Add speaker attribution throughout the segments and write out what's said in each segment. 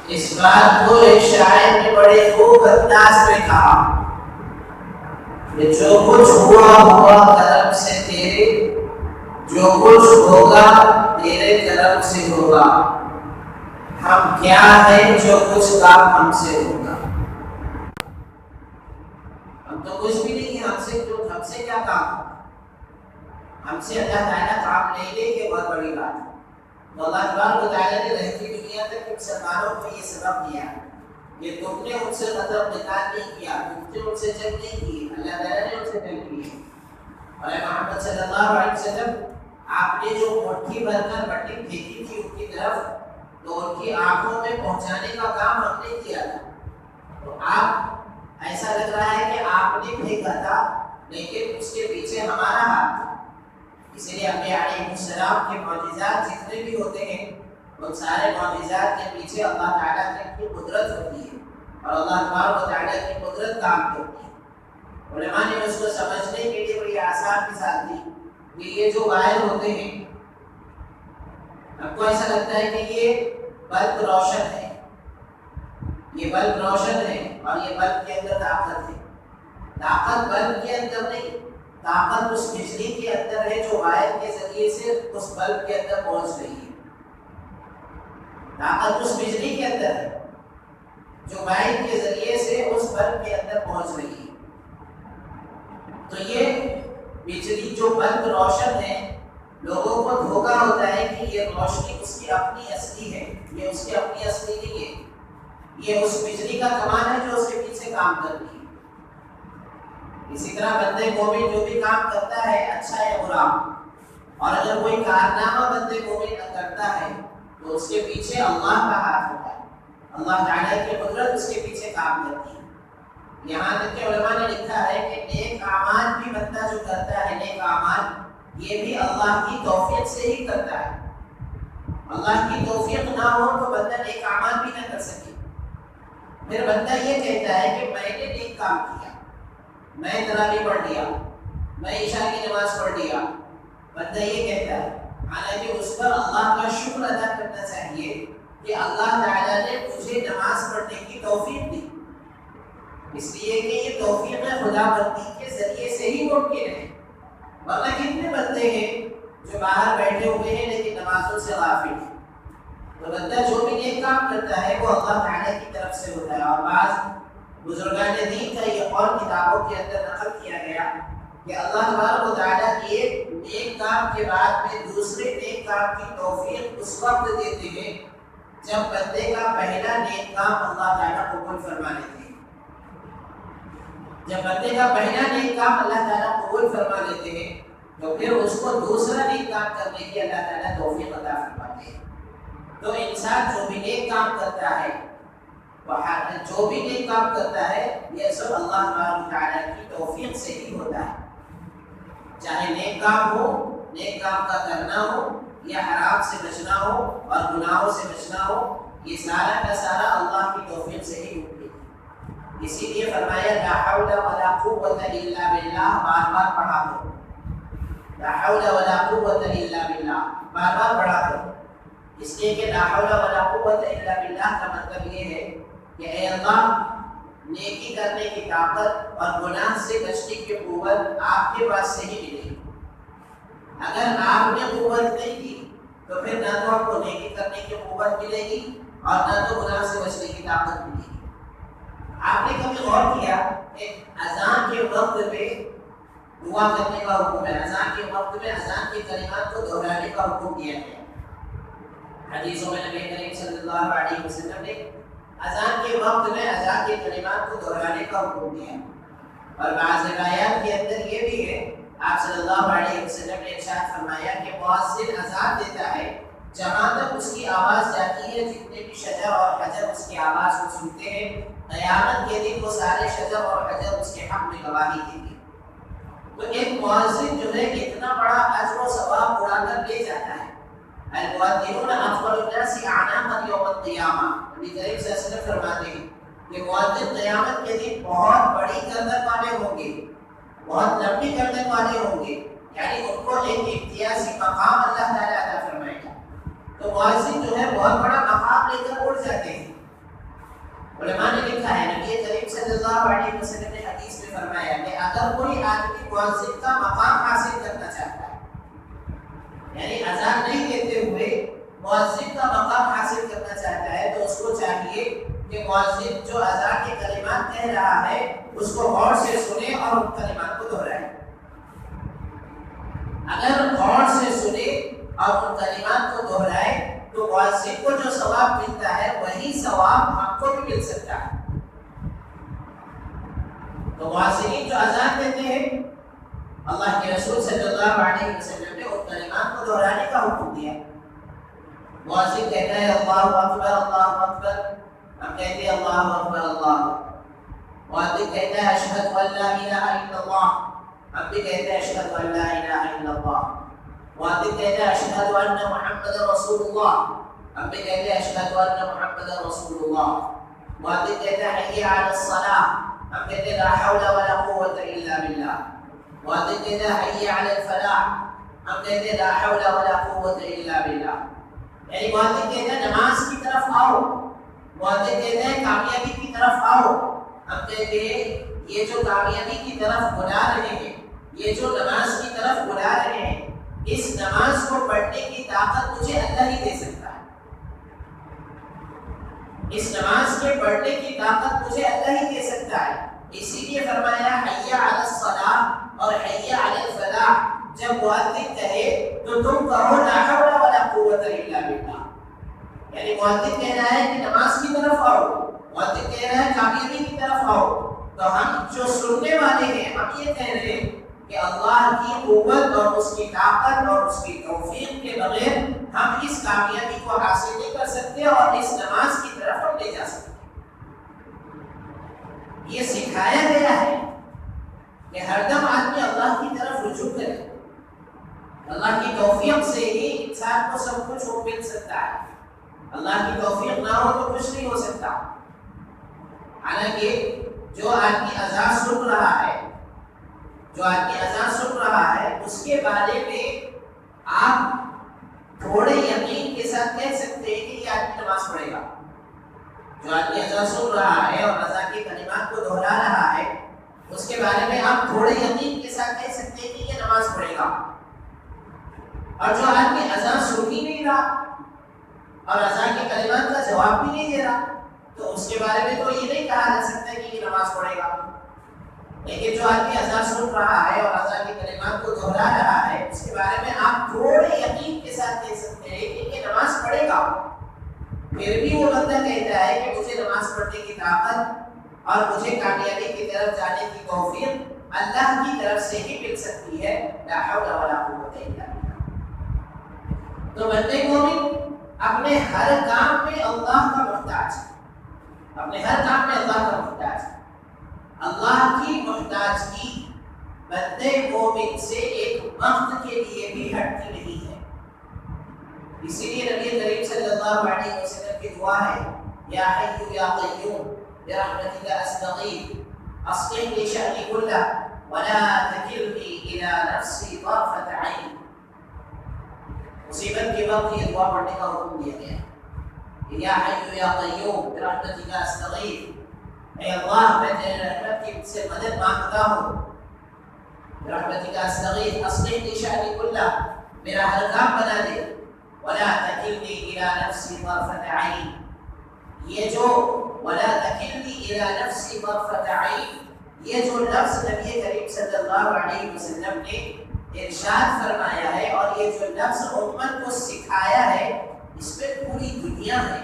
Speaker 1: اس بات کو ایک شاعر نے بڑے خوب انداز میں کہا کہ جو کچھ ہوا ہوا کرم سے تیرے، جو کچھ ہوگا تیرے کرم سے ہوگا، ہم کیا ہیں جو کچھ کام ہم سے ہوگا۔ ہم تو کچھ بھی نہیں ہے، ہم سے کیا کام ہوگا؟ ہم سے اللہ تعالیٰ کام لے لے، یہ بہت بڑی بات ہے۔ تو اللہ تبارک و تعالیٰ نے رہتی دنیا تک مسلمانوں کو یہ سبق دیا کہ تم نے ان سے قتل قتال نہیں کیا، تم نے ان سے جنگ نہیں کی، اللہ تعالیٰ نے ان سے جنگ کی ہے۔ اور محمد صلی اللہ علیہ وسلم، آپ نے جو مٹھی بھر کر مٹی پھینکی تھی ان کی طرف، تو ان کی آنکھوں میں پہنچانے کا کام ہم نے کیا تھا۔ تو آپ ایسا لگ رہا ہے کہ آپ نے پھینکا تھا، لیکن اس کے پیچھے ہمارا ہاتھ تھا۔ اس لیے انبیاء علیہ السلام کے معجزات جتنے بھی ہوتے ہیں، ان سارے معجزات کے پیچھے اللہ تعالیٰ کی قدرت ہوتی ہے، اور اللہ تبارک و تعالیٰ کی قدرت کام کرتی ہے۔ علماء نے اس کو سمجھنے کے لیے بڑی آسان مثال دی کہ یہ جو وائر ہوتے ہیں، آپ کو ایسا لگتا ہے کہ یہ بلب روشن ہے، یہ بلب روشن ہے اور یہ بلب کے اندر طاقت ہے۔ طاقت بلب کے اندر نہیں، طاقت اس بجلی کے اندر ہے جو وائر کے ذریعے سے اس بلب کے اندر پہنچ رہی ہے۔ طاقت اس بجلی کے اندر ہے جو وائر کے ذریعے سے اس بلب کے اندر پہنچ رہی ہے۔ تو یہ بجلی جو بلب روشن ہے، لوگوں کو دھوکا ہوتا ہے کہ یہ روشنی اس کی اپنی اصلی ہے، یہ اس کی اپنی اصلی نہیں ہے، یہ اس بجلی کا کمال ہے جو اس کے پیچھے کام کرتی ہے۔ اسی طرح بندے مومن جو بھی کام کرتا ہے، اچھا یا برا، اور اگر کوئی کارنامہ بندے مومن کرتا ہے تو اس کے پیچھے اللہ کا ہاتھ ہوتا ہے، اللہ تعالیٰ کی قدرت اس کے پیچھے کام کرتی ہے۔ یہاں تک کہ علماء نے لکھا ہے کہ نیک اعمال بھی بندہ جو کرتا ہے، نیک اعمال یہ بھی اللہ کی توفیق سے ہی کرتا ہے۔ اللہ کی توفیق نہ ہو تو بندہ نیک اعمال بھی نہ کر سکے۔ پھر بندہ یہ کہتا ہے کہ میں نے نیک کام کیا، میں تراویح پڑھ لیا، میں عشاء کی نماز پڑھ لیا، بندہ یہ کہتا ہے، حالانکہ اس پر اللہ کا شکر ادا کرنا چاہیے کہ اللہ تعالیٰ نے مجھے نماز پڑھنے کی توفیق دی، اس لیے کہ یہ توفیق خدا بندی کے ذریعے سے ہی ممکن ہے۔ ورنہ کتنے بندے ہیں جو باہر بیٹھے ہوئے ہیں لیکن نمازوں سے غافل ہیں۔ تو بندہ جو بھی نیک کام کرتا ہے وہ اللہ تعالیٰ کی طرف سے ہوتا ہے۔ اور بعض بزرگان دین کا یہ قول کتابوں کے اندر نقل کیا گیا کہ اللہ تبارک و تعالیٰ ایک نیک کام کے بعد میں دوسرے نیک کام کی توفیق اس وقت دیتے ہیں جب بندے کا پہلا نیک کام اللہ تعالیٰ قبول فرما لیتے ہیں۔ جب بندے کا پہلا نیک کام اللہ تعالیٰ قبول فرما لیتے ہیں تو پھر اس کو دوسرا نیک کام کرنے کی اللہ تعالیٰ توفیق عطا فرماتے ہیں۔ تو انسان جو بھی نیک کام کرتا ہے، جو بھی نیک کام کرتا ہے، یہ سب اللہ تبارک و تعالیٰ کی توفیق سے ہی ہوتا ہے۔ چاہے نیک کام ہو، نیک کام کا کرنا ہو، یا حرام سے بچنا ہو اور گناہوں سے بچنا ہو، یہ سارا کا سارا اللہ کی توفیق سے ہی ممکن ہے۔ اسی لیے فرمایا لا حول ولا قوت الا باللہ، بار بار پڑھا کرو، لا حول ولا قوت الا باللہ، بار بار پڑھا کرو۔ اس لیے کہ لا حول ولا قوت الا باللہ کا مطلب یہ ہے کہ اے اللہ، نیکی کرنے کی طاقت اور گناہ سے بچنے کی قوت آپ کے پاس سے ہی ملے گی۔ اگر آپ نے قوت نہیں دی تو پھر نہ تو آپ کو نیکی کرنے کی قوت ملے گی اور نہ تو گناہ سے بچنے کی طاقت ملے گی۔ آپ نے کبھی غور کیا کہ اذان کے وقت میں دعا کرنے کا حکم ہے، اذان کے وقت میں اذان کے کلمات کو دہرانے کا حکم دیا گیا۔ حدیثوں میں نبی کریم صلی اللہ علیہ وسلم نے اذان کے وقت میں اذان کے کلمات کو دہرانے کا حکم دیا، اور بعض روایات کے اندر یہ بھی ہے، آپ صلی اللہ علیہ وسلم نے ارشاد فرمایا کہ مؤذن اذان دیتا ہے جہاں تک اس کی آواز جاتی ہے، جتنے بھی شجر اور حجر اس کی آواز کو سنتے ہیں، قیامت کے دن وہ سارے شجر اور حجر اس کے حق میں گواہی دیں گے۔ تو ایک مؤذن جو ہے اتنا بڑا اجر و ثواب اڑا کر لے جاتا ہے۔ المؤذنون افضل الناس اعناقا یوم القیامہ، نبی کریم صلی اللہ علیہ وسلم فرماتے ہیں کہ مؤذن قیامت کے دن بہت بڑی گردن والے ہوں گے، بہت لمبی گردن والے ہوں گے، یعنی ان کو ایک امتیازی مقام اللہ تعالیٰ عطا فرمائے گا۔ تو مؤذن جو ہے بہت بڑا مقام لے کر اڑ جاتے ہیں۔ علماء نے لکھا ہے نبی کریم صلی اللہ علیہ وسلم نے حدیث میں فرمایا کہ اگر کوئی آدمی مؤذن کا مقام حاصل کرنا چاہتا ہے، یعنی اذان نہیں دیتے ہوئے مؤذن کا مقام حاصل کرنا چاہتا ہے، تو اس کو چاہیے کہ مؤذن جو اذان کے کلمات کہہ رہا ہے اس کو غور سے سنے اور ان کلمات کو دہرائے۔ اگر غور سے سنے اور ان کلمات کو دہرائے تو مؤذن کو جو ثواب ملتا ہے وہی ثواب ہم کو بھی مل سکتا ہے۔ تو مؤذنین جو اذان دیتے ہیں، اللہ کے رسول صلی اللہ علیہ وسلم نے ان کلمات کو دہرانے کا حکم دیا۔ مؤذن کہتا ہے اللہ اکبر اللہ اکبر، ہم کہتے ہیں اللہ اکبر اللہ۔ مؤذن کہتا ہے اشہد ان لا الہ الا اللہ، ہم بھی کہتے ہیں اشہد ان لا الہ الا اللہ۔ مؤذن کہتا ہے اشہد ان محمد رسول اللہ، ہم بھی کہتے ہیں اشہد ان محمد رسول اللہ۔ مؤذن کہتا ہے حی علی الصلاۃ، ہم کہتے ہیں لا حول ولا قوۃ الا باللہ۔ مؤذن کہتا ہے حی علی الفلاح، ہم کہتے ہیں لا حول ولا قوۃ الا باللہ۔ یعنی مؤذن کہتا ہے نماز کی طرف آؤ، مؤذن کہتا ہے کامیابی کی طرف آؤ، ہم کہتے ہیں یہ جو کامیابی کی طرف بلا رہے ہیں، یہ جو نماز کی طرف بلا رہے ہیں، اس نماز کو پڑھنے کی طاقت مجھے اللہ ہی دے سکتا ہے، اس نماز کے پڑھنے کی طاقت مجھے اللہ ہی دے سکتا ہے۔ اسی لیے فرمایا حی علی الصلاۃ اور حی علی الفلاح۔ جب مؤذن کہے تو تم کہو لا حول ولا قوۃ الا باللہ، یعنی مؤذن کہہ رہا ہے کہ نماز کی طرف آؤ، مؤذن کہہ رہا ہے کامیابی کی طرف آؤ۔ تو ہم جو سننے والے ہیں ہم یہ کہہ رہے ہیں کہ اللہ کی قوت اور اس کی طاقت اور اس کی توفیق کے بغیر ہم اس کامیابی کو حاصل نہیں کر سکتے اور اس نماز کی طرف ہم لے جا سکتے۔ یہ سکھایا گیا ہے کہ ہر دم آدمی اللہ کی طرف رجوع کرے، اللہ کی توفیق سے ہی انسان کو سب کچھ مل سکتا ہے، اللہ کی توفیق نہ ہو تو کچھ نہیں ہو سکتا۔ حالانکہ جو آدمی اذان سن رہا ہے، جو آدمی اذان سن رہا ہے، اس کے بارے میں آپ تھوڑے یقین کے ساتھ کہہ سکتے ہیں کہ یہ آدمی نماز پڑھے گا۔ جو آدمی اذان سن رہا ہے اور اذان کے کلمات کو دہرا رہا ہے، اس کے بارے میں آپ تھوڑے یقین کے ساتھ کہہ سکتے ہیں کہ یہ نماز پڑھے گا۔ اور جو آدمی اذان سن ہی نہیں رہا اور اذان کے کلمات کا جواب بھی نہیں دے رہا، تو اس کے بارے میں تو یہ نہیں کہا جا سکتا کہ یہ نماز پڑھے گا۔ لیکن جو آدمی اذان سن رہا ہے اور اذان کے کلمات کو دہرا رہا ہے، اس کے بارے میں آپ تھوڑے یقین کے ساتھ کہہ سکتے ہیں کہ یہ نماز پڑھے گا۔ پھر بھی وہ بندہ کہتا ہے کہ مجھے نماز پڑھنے کی طاقت اور مجھے کامیابی کی طرف جانے کی توفیق اللہ کی طرف سے ہی مل سکتی ہے، لا حول ولا قوت الا باللہ۔ تو بندے مومن اپنے ہر کام میں اللہ کا محتاج ہے، اپنے ہر کام میں اللہ کا محتاج ہے۔ اللہ کی محتاجگی بندے مومن سے ایک وقت کے لیے بھی ہٹتی نہیں ہے۔ اسی لیے نبی کریم صلی اللہ علیہ وسلم کی دعا ہے یا حی یا قیوم برحمتک استغیث اصلح لی شأنی کلہ ولا تکلنی الی نفسی طرفۃ عین۔ مصیبت کے وقت یہ دعا پڑھنے کا حکم دیا گیا ہے، یا حی یا قیوم برحمتک استغیث، اے اللہ میں تیرے رحمت کی سے مدد مانگتا ہوں، برحمتک استغیث اصلح لی شأنی کلہ، میرا ہر کام بنا دے، ولا تکلنی الی نفسی طرفۃ عین۔ یہ جو ولا تکلنی الی نفسی طرفۃ عین، یہ جو لفظ نبی کریم صلی اللہ علیہ وسلم نے ارشاد فرمایا ہے اور یہ جو لفظ امت کو سکھایا ہے، اس میں پوری دنیا ہے۔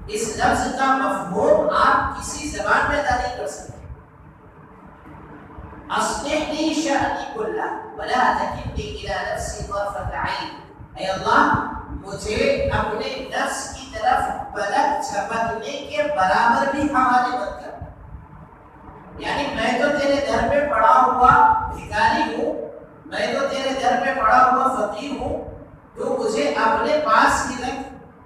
Speaker 1: اس لفظ کا مفہوم آپ کسی زبان میں ادا نہیں کر سکتے۔ اصلح لی شأنی کلہ ولا تکلنی الی نفسی طرفۃ عین، اے اللہ مجھے اپنے نفس کی طرف پلک جھپکنے کے برابر بھی حوالے مت کر۔ یعنی میں تو تیرے در میں پڑا ہوا بھکاری ہوں، میں تو تیرے در میں پڑا ہوا فقیر ہوں، تو مجھے اپنے پاس ہی رکھ،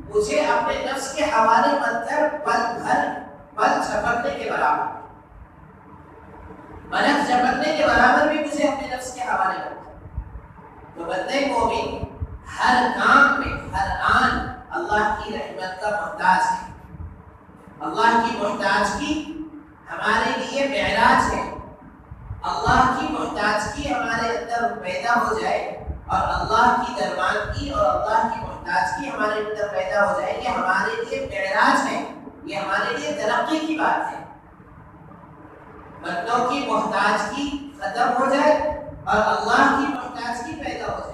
Speaker 1: مجھے اپنے نفس کے حوالے مت کر پل جھپکنے کے برابر، پلک جھپکنے کے برابر بھی مجھے اپنے نفس کے حوالے مت کر۔ تو بندے مومن ہر کام میں ہر آن اللہ کی رحمت کا محتاج ہے۔ اللہ کی محتاجگی ہمارے لیے معراج ہے. اللہ کی محتاجگی ہمارے اندر پیدا ہو جائے اور اللہ کی درباندگی اور اللہ کی محتاجگی ہمارے اندر پیدا ہو جائے، یہ ہمارے لیے معراج ہے، یہ ہمارے لیے ترقی کی بات ہے. بندوں کی محتاجگی ختم ہو جائے اور اللہ کی محتاجگی پیدا ہو جائے.